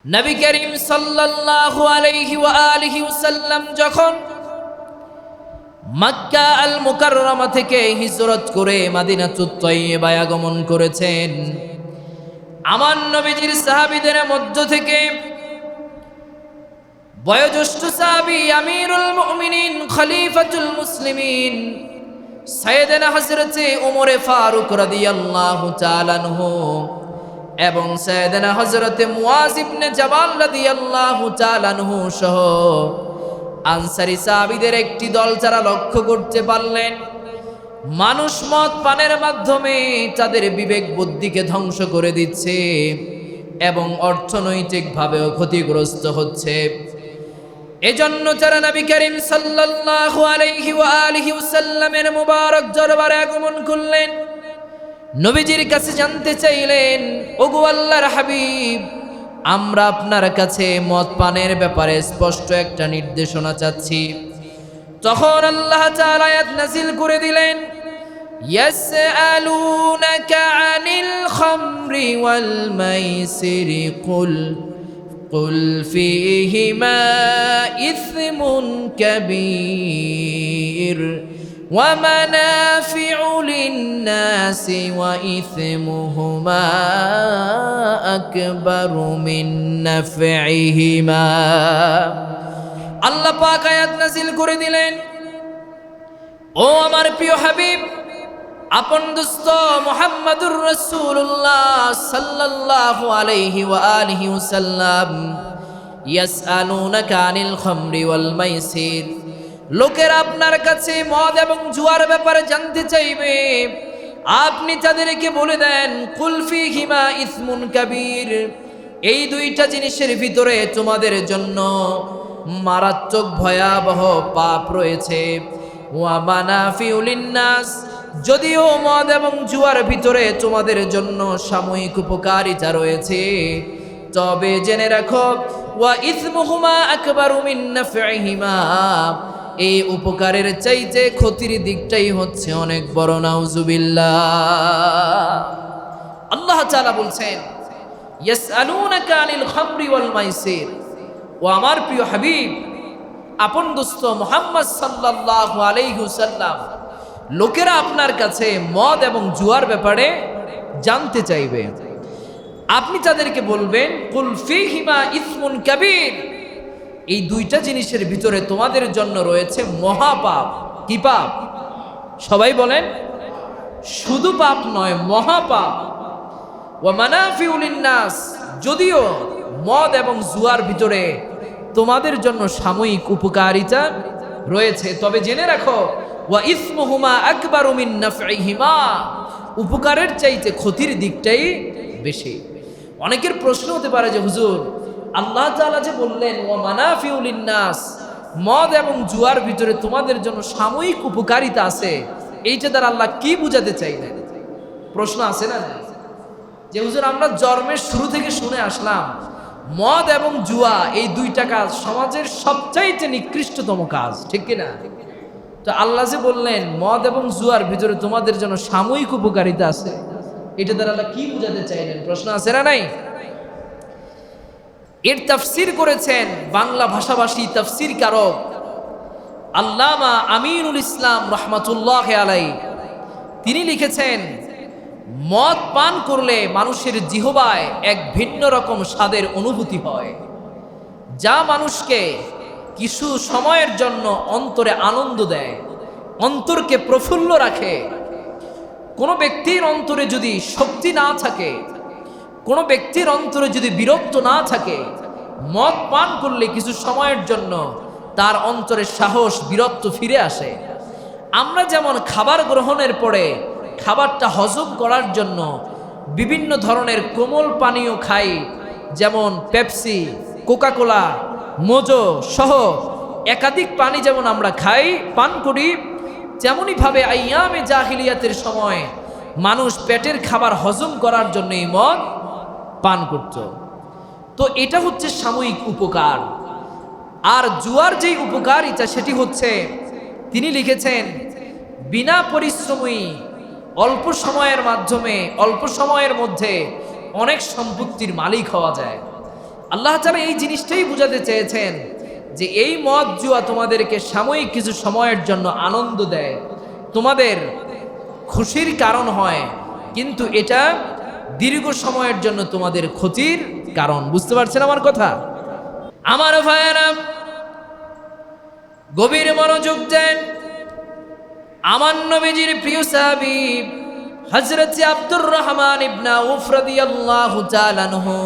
নবী করিম সাল্লাল্লাহু আলাইহি ওয়া আলিহি ওয়াসাল্লাম যখন মক্কা আল মুকাররমা থেকে হিজরত করে মদিনাতুত তয়্যিবায় আগমন করেছেন, আমার নবীজির সাহাবীদের মধ্য থেকে বয়োজ্যেষ্ঠ সাহাবী আমিরুল মুমিনিন খলিফাতুল মুসলিমিন সাইয়েদনা হযরতে ওমর ফারুক রাদিয়াল্লাহু তাআলা আনহু এবং সাইয়েদনা হযরতে মুআজ ইবনে জাবাল রাদিয়াল্লাহু তাআলা আনহু সহ আনসারী সাহাবীদের একটি দল যারা লক্ষ্য করতে পারলেন মানুষ মদ পানের মাধ্যমে তাদের বিবেক বুদ্ধিকে ধ্বংস করে দিচ্ছে এবং অর্থনৈতিকভাবেও ক্ষতিগ্রস্ত হচ্ছে। এজন্য যারা নবী করিম সাল্লাল্লাহু আলাইহি ওয়া আলিহি ওয়াসাল্লামের মুবারক দরবারে আগমন করলেন, নবীজির কাছে জানতে চাইলেন, ওগো আল্লাহর হাবিব, আমরা আপনার কাছে মদ পানের ব্যাপারে স্পষ্ট একটা নির্দেশনা চাচ্ছি। তখন আল্লাহ তাআলা আয়াত নাযিল করে দিলেন, ইয়াসআলুনাকা আনিল খামরি ওয়াল মাইসিরি কুল ফীহিমা ইসমুন কাবীর ওয়া মানাফিউ লিন-নাসি ওয়া ইসমুহুমা আকবারু মিন নাফইহিমা। আল্লাহ পাক আয়াত নাযিল করে দিলেন, ও আমার প্রিয় হাবিব, আপন দোস্ত মুহাম্মদুর রাসূলুল্লাহ সাল্লাল্লাহু আলাইহি ওয়া আলিহি ওয়াসাল্লাম, ইয়াসআলুনাকা আনিল খামরি ওয়াল মাইসির, লোকেরা আপনার কাছে মদ এবং জুয়ার ব্যাপারে জানতে চাইবে, আপনি তাদেরকে বলে দেন, কুল ফীহিমা ইসমুন কাবীর, এই দুইটা জিনিসের ভিতরে তোমাদের জন্য মারাত্মক ভয়াবহ পাপ রয়েছে। ওয়া মানাফিউ লিন-নাস, যদিও মদ এবং জুয়ার ভিতরে তোমাদের জন্য সাময়িক উপকারিতা রয়েছে, তবে জেনে রাখো ওয়া ইসমুহুমা আকবারু মিন নাফইহিমা, এই উপকারের চাইতে ক্ষতির দিকটাই হচ্ছে অনেক বড়। নাউজুবিল্লাহ। আল্লাহ তাআলা বলছেন, ইয়াসআলুনাকা আনিল খামরি ওয়াল মাইসির, ও আমার প্রিয় হাবিব, আপন দোস্ত মুহাম্মদ সাল্লাল্লাহু আলাইহি ওয়াসাল্লাম, লোকেরা আপনার কাছে মদ এবং জুয়ার ব্যাপারে জানতে চাইবে, আপনি তাদেরকে বলবেন, কুল ফীহিমা ইসমুন কাবীর, এই দুইটা জিনিসের ভিতরে তোমাদের জন্য রয়েছে মহাপাপ। কি পাপ? সবাই বলেন, শুধু পাপ নয়, মহাপাপ। ওয়া মানাফিউ লিন-নাস, যদিও মদ এবং জুয়ার ভিতরে তোমাদের জন্য সাময়িক উপকারিতা রয়েছে, তবে জেনে রাখো ওয়া ইসমুহুমা আকবারু মিন নাফইহিমা, উপকারের চাইতে ক্ষতির দিকটাই বেশি। অনেকের প্রশ্ন হতে পারে যে হুজুর, আল্লাহ তাআলা যে বললেন ওয়া মানাফিউ লিন-নাস, মদ এবং জুয়ার ভিতরে তোমাদের জন্য সাময়িক উপকারিতা আছে, এইটা দ্বারা আল্লাহ কি বুঝাতে চাইলেন? প্রশ্ন আছে না যে হুজুর, আমরা জন্মের শুরু থেকে শুনে আসলাম মদ এবং জুয়া এই দুইটা কাজ সমাজের সবচাইতে নিকৃষ্টতম কাজ, ঠিক কিনা? তো আল্লাহ যে বললেন মদ এবং জুয়ার ভিতরে তোমাদের জন্য সাময়িক উপকারিতা আছে, এটা দ্বারা আল্লাহ কি বুঝাতে চাইলেন? প্রশ্ন আছে না নাই? এর তাফসীর করেছেন বাংলা ভাষাভাষী তাফসীর কারক আল্লামা আমিনুল ইসলাম রাহমাতুল্লাহি আলাইহি। তিনি লিখেছেন, মদ পান করলে মানুষের জিহ্বায় এক ভিন্ন রকম স্বাদের অনুভূতি হয়, যা মানুষকে কিছু সময়ের জন্য অন্তরে আনন্দ দেয়, অন্তরকে প্রফুল্ল রাখে। কোনো ব্যক্তির অন্তরে যদি শক্তি না থাকে, কোনো ব্যক্তির অন্তরে যদি বীরত্ব না থাকে, মদ পান করলে কিছু সময়ের জন্য তার অন্তরে সাহস, বীরত্ব ফিরে আসে। আমরা যেমন খাবার গ্রহণের পরে খাবারটা হজম করার জন্য বিভিন্ন ধরনের কোমল পানীয় খাই, যেমন পেপসি, কোকাকোলা, মোজো সহ একাধিক পানি যেমন আমরা খাই, পান করি, তেমনইভাবে আইয়ামে জাহিলিয়াতের সময় মানুষ পেটের খাবার হজম করার জন্য এই মদ পান করত। তো এটা হচ্ছে সাময়িক উপকার। আর জুয়ার যেই উপকারিতা সেটি হচ্ছে, তিনি লিখেছেন, বিনা পরিশ্রমী অল্প সময়ের মাধ্যমে, অল্প সময়ের মধ্যে অনেক সম্পত্তির মালিক হওয়া যায়। আল্লাহ তাআলা এই জিনিসটাই বোঝাতে চেয়েছেন যে এই মদ জুয়া তোমাদেরকে সাময়িক কিছু সময়ের জন্য আনন্দ দেয়, তোমাদের খুশির কারণ হয়, কিন্তু এটা দীর্ঘ সময়ের জন্য তোমাদের ক্ষতির কারণ। বুঝতে পারছেন আমার কথা? আমার ভাইয়েরা, গভীর মনোযোগ দেন। আমার নবীজির প্রিয় সাহাবী হযরত আব্দুর রহমান ইবনে আউফ রাদিয়াল্লাহু তাআলা আনহু,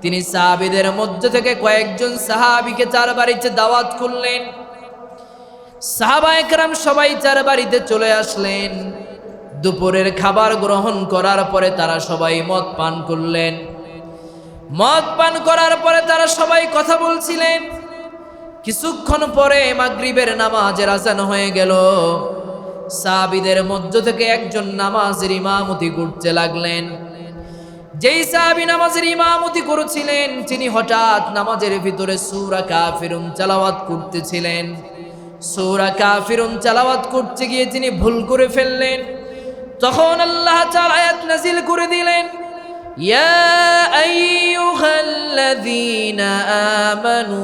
তিনি সাহাবীদের মধ্যে থেকে কয়েকজন সাহাবীকে তার বাড়িতে দাওয়াত করলেন। সাহাবায়ে কেরাম সবাই তার বাড়িতে চলে আসলেন। দুপুরের খাবার গ্রহণ করার পরে তারা সবাই মদ পান করলেন। মদ পান করার পরে তারা সবাই কথা বলছিলেন। কিছুক্ষণ পরে মাগরিবের নামাজের আযান হয়ে গেল। সাহাবীদের মধ্য থেকে একজন নামাজের ইমামতি করতে লাগলেন। যেই সাহাবী নামাজের ইমামতি করেছিলেন, তিনি হঠাৎ নামাজের ভিতরে সূরা কাফিরুন তেলাওয়াত করতেছিলেন। সূরা কাফিরুন তেলাওয়াত করতে গিয়ে তিনি ভুল করে ফেললেন। তখন আল্লাহ তাআলা আয়াত নাযিল করে দিলেন, ইয়া আইয়ুহাল্লাযীনা আমানু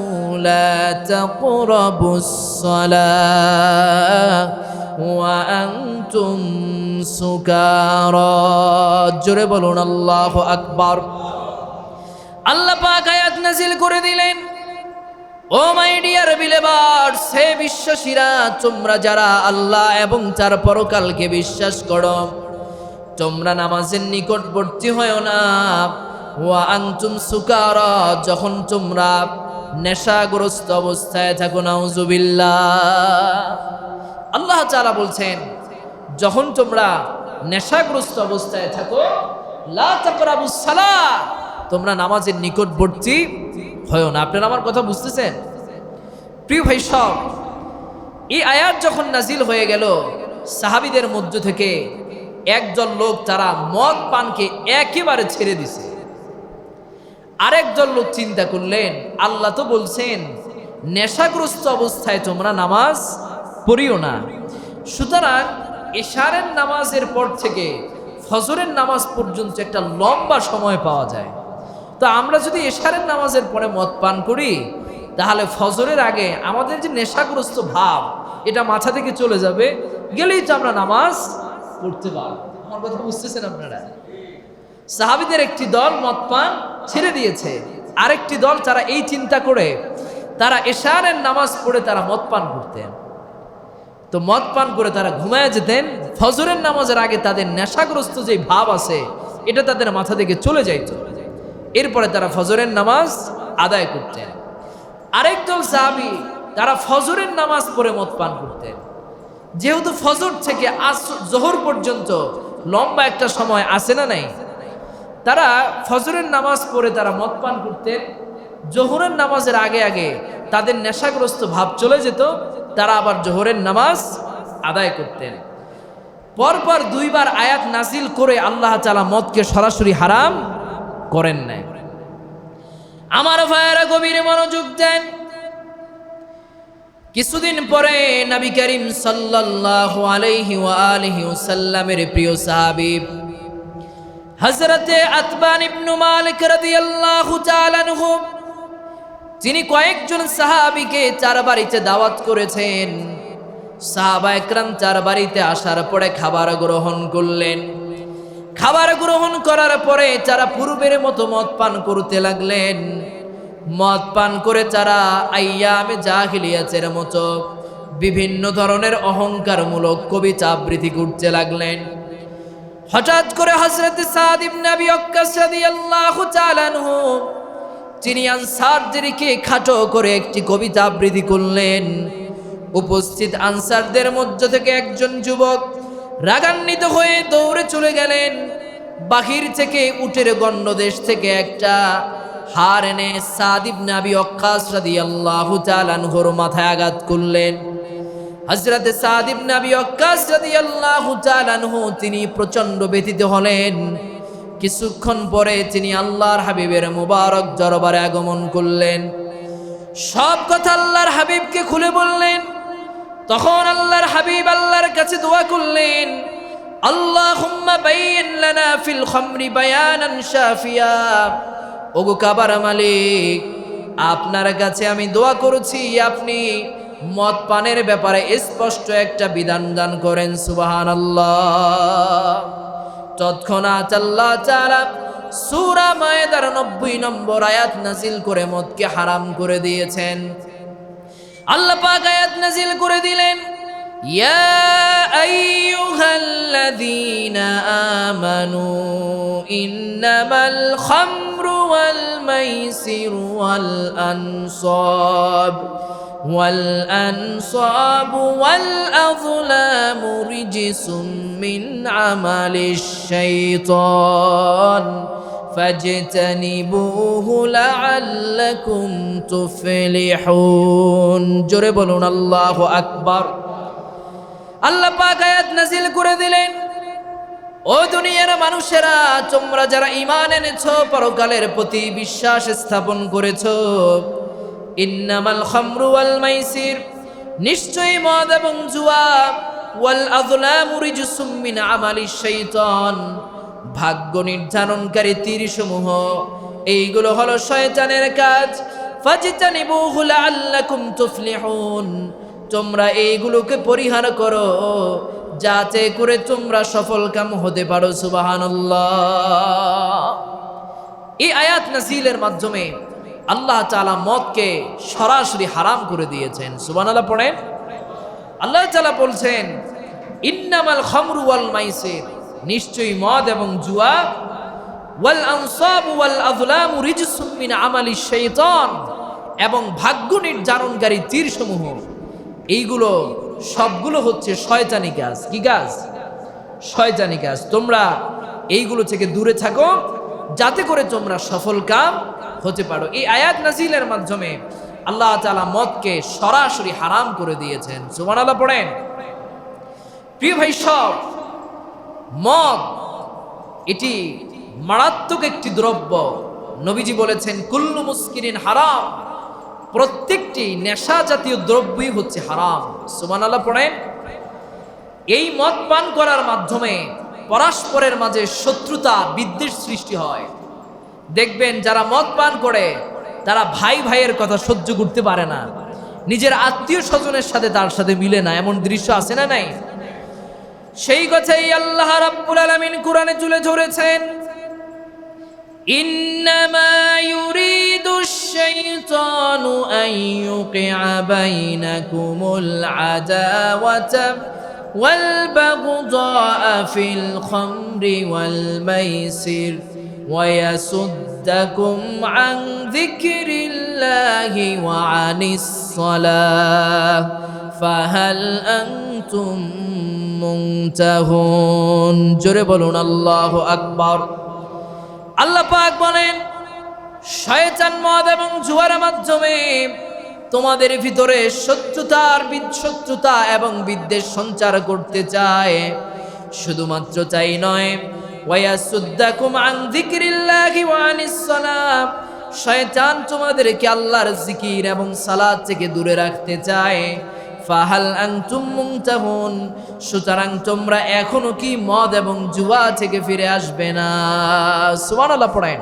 লা তাকরাবুস সালাহ ওয়া আনতুম সুকারা। জোরে বলুন আল্লাহু আকবার। আল্লাহ পাক আয়াত নাযিল করে দিলেন, ও মাই ডিয়ার বিলিভার্স, হে বিশ্বাসীরা, তোমরা যারা আল্লাহ এবং তার পরকালকে বিশ্বাস করো, তোমরা নামাজের নিকটবর্তী হয় না। ওয়া আনতুম সুকারা, যখন তোমরা নেশাগ্রস্ত অবস্থায় থাকো। নাউজুবিল্লাহ। আল্লাহ তাআলা বলছেন, যখন তোমরা নেশাগ্রস্ত অবস্থায় থাকো, লা তাকরাবুস সালাহ, তোমরা নামাজের নিকটবর্তী হয় না। আপনারা আমার কথা বুঝতেছেন? প্রিয় ভাই সব, এই আয়াত যখন নাজিল হয়ে গেল, সাহাবীদের মধ্য থেকে একজন লোক তারা মদ পানকে একেবারে ছেড়ে দিছে। আরেকজন লোক চিন্তা করলেন, আল্লাহ তো বলছেন নেশাগ্রস্ত অবস্থায় তোমরা নামাজ পড়িও না, সুতরাং এশারের নামাজের পর থেকে ফজরের নামাজ পর্যন্ত একটা লম্বা সময় পাওয়া যায়। তো আমরা যদি এশারের নামাজের পরে মদ পান করি, তাহলে ফজরের আগে আমাদের যে নেশাগ্রস্ত ভাব, এটা মাথা থেকে চলে যাবে, গেলেই তো আমরা নামাজ পড়তে পারবো। আমার কথা বুঝতেছেন আপনারা? সাহাবীদের একটি দল মদ পান ছেড়ে দিয়েছে, আরেকটি দল তারা এই চিন্তা করে তারা এশারের নামাজ পড়ে তারা মদ পান করতেন। তো মদ পান করে তারা ঘুমায় যেতেন। ফজরের নামাজের আগে তাদের নেশাগ্রস্ত যে ভাব আছে, এটা তাদের মাথা থেকে চলে যাইত। এরপরে তারা ফজরের নামাজ আদায় করতেন। আরেক দল সাহাবী তারা ফজরের নামাজ পড়ে মদ পান করতেন। যেহেতু ফজর থেকে জোহর পর্যন্ত লম্বা একটা সময় আছে না নাই, তারা ফজরের নামাজ পড়ে তারা মদ পান করতেন। জোহরের নামাজের আগে আগে তাদের নেশাগ্রস্ত ভাব চলে যেত, তারা আবার জোহরের নামাজ আদায় করতেন। পরপর দুইবার আয়াত নাজিল করে আল্লাহ তাআলা মদকে সরাসরি হারাম করেন নাই। আমার ভাইয়েরা, গভীর মনোযোগ দেন। কিছুদিন পরে নবী করিম সাল্লাল্লাহু আলাইহি ওয়া আলিহি ওয়াসাল্লামের প্রিয় সাহাবী হযরতে আতবান ইবনে মালিক রাদিয়াল্লাহু তাআলা আনহু, তিনি কয়েকজন সাহাবীকে তার বাড়িতে দাওয়াত করেছেন। সাহাবায়ে কেরাম তার বাড়িতে আসার পরে খাবার গ্রহণ করলেন। খাবার গ্রহণ করার পরে তারা পূর্বের মতো মদ পান করতে লাগলেন। মদ পান করে তারা আইয়ামে জাহিলিয়াতের মতো বিভিন্ন ধরনের অহংকারমূলক কবিতা আবৃত্তি করতে লাগলেন। হঠাৎ করে হযরত সাদ ইবনে আবি ওয়াক্কাস রাদিয়াল্লাহু তাআলা আনহু, তিনি আনসারদেরকে খাটো করে একটি কবিতা আবৃত্তি করলেন। উপস্থিত আনসারদের মধ্য থেকে একজন যুবক রাগান্বিত হয়ে দৌড়ে চলে গেলেন। বাহির থেকে উটের গণ্ডদেশ থেকে একটা হার এনে সাদ ইবনে আবি ওয়াক্কাস রাদিয়াল্লাহু তাআলা আনহুর মাথায় আঘাত করলেন। হযরত সাদ ইবনে আবি ওয়াক্কাস রাদিয়াল্লাহু তাআলা আনহু, তিনি প্রচন্ড ব্যথিত হলেন। কিছুক্ষণ পরে তিনি আল্লাহর হাবিবের মুবারক দরবারে আগমন করলেন। সব কথা আল্লাহর হাবিবকে খুলে বললেন। তখন আল্লাহর হাবিব আল্লাহর কাছে দোয়া করলেন, আল্লাহুম্মা বাইয়িন লানা ফিল খামরি বায়ানান শাফিয়া। ও ওগো কাবার মালিক, আপনার কাছে আমি দোয়া করছি, আপনি মদ পানের ব্যাপারে স্পষ্ট একটা বিধান দান করেন। সুবহানাল্লাহ। তৎক্ষণাৎ আল্লাহ তাআলা সূরা মায়েদার 90 নম্বর আয়াত নাজিল করে মদকে হারাম করে দিয়েছেন। আল্লাহ পাক আয়াত নাজিল করে দিলেন, ইয়া আইয়ুহাল্লাযীনা আমানু ইন্নামাল খামরু ওয়াল মাইসিরু ওয়াল আনসাবু ওয়াল আযলামু রিজসুম মিন আমালিশ শাইতান ফাজতানিবুহু লাআল্লাকুম তুফলিহুন। জোরে বলুন আল্লাহু আকবার। আল্লাহ পাক আয়াত নাযিল করে দিলেন, ও দুনিয়ার মানুষেরা, তোমরা যারা ঈমান এনেছো, পরকালের প্রতি বিশ্বাস স্থাপন করেছো, ইন্নামাল খামরু ওয়াল মাইসির, নিশ্চয়ই মদ এবং জুয়া, ওয়াল আযলামু রিজসুম মিন আমালিশ শাইতান, ভাগ্য নির্ধারণকারী তীরসমূহ, এইগুলো হলো শয়তানের কাজ। ফাজতানিবুহু লাআল্লাকুম তুফলিহুন, তোমরা এইগুলোকে পরিহার করো যাতে করে তোমরা সফলকাম হতে পারো। সুবহানাল্লাহ। এই আয়াত নাযিলের মাধ্যমে আল্লাহ তাআলা মদকে সরাসরি হারাম করে দিয়েছেন। সুবহানাল্লাহ পড়েন। আল্লাহ তাআলা বলছেন, ইন্নামাল খামরু ওয়াল মাইসির, নিশ্চয়ই মদ এবং জুয়া, ওয়াল আনসাবু ওয়াল আযলামু রিজসুম মিন আমালিশ শাইতান, এবং ভাগ্য নির্ধারণকারী তীরসমূহ, এইগুলো সবগুলো হচ্ছে শয়তানি কাজ। কি কাজ? শয়তানি কাজ। তোমরা এইগুলো থেকে দূরে থাকো যাতে করে তোমরা সফল কাম হতে পারো। এই আয়াত নাযিলের মাধ্যমে আল্লাহ তাআলা মদকে সরাসরি হারাম করে দিয়েছেন। সুবহানাল্লাহ পড়েন। প্রিয় ভাই সব, মদ এটি মারাত্মক একটি দ্রব্য। নবীজি বলেছেন, কুল্লু মুসকিরিন হারাম, প্রত্যেকটি নেশা জাতীয় দ্রব্যই হচ্ছে হারাম। সুবহানাল্লাহ পড়েন। এই মদ পান করার মাধ্যমে পরস্পরের মাঝে শত্রুতা, বিদ্বেষ সৃষ্টি হয়। দেখবেন যারা মদ পান করে তারা ভাই ভাইয়ের কথা সহ্য করতে পারে না, নিজের আত্মীয় স্বজনের সাথে তার সাথে মিলে না, এমন দৃশ্য আছে না নাই? সেই কথাই আল্লাহ রাব্বুল আলামিন কোরআনে তুলে ধরেছেন, ইন্নামা ইউরিদুশ শাইতানু আন ইউকিআ বাইনাকুমুল আদাওয়াতা ওয়াল বাগদাআ ফিল খামরি ওয়াল মাইসির ওয়া ইয়াসুদ্দাকুম আন যিকরিল্লাহি ওয়া আনিস সালাহ ফাহাল আনতুম মুনতাহুন। জোরে বলুন আল্লাহু আকবার। আল্লাহ পাক বলেন, শয়তান মদ এবং জুয়ার মাধ্যমে তোমাদের ভিতরে শত্রুতা এবং বিদ্বেষ সঞ্চার করতে চায়। শুধুমাত্র তাই নয়, ওয়ায়াসুদ্দাকুম আন যিকরিল্লাহি ওয়া আনিস সালাত, শয়তান তোমাদেরকে আল্লাহর জিকির এবং সালাত থেকে দূরে রাখতে চায়। ফাহাল আনতুম মুনতাহুন, সুতরাং তোমরা এখনো কি মদ এবং জুয়া থেকে ফিরে আসবে না? সুবহানাল্লাহ পড়েন।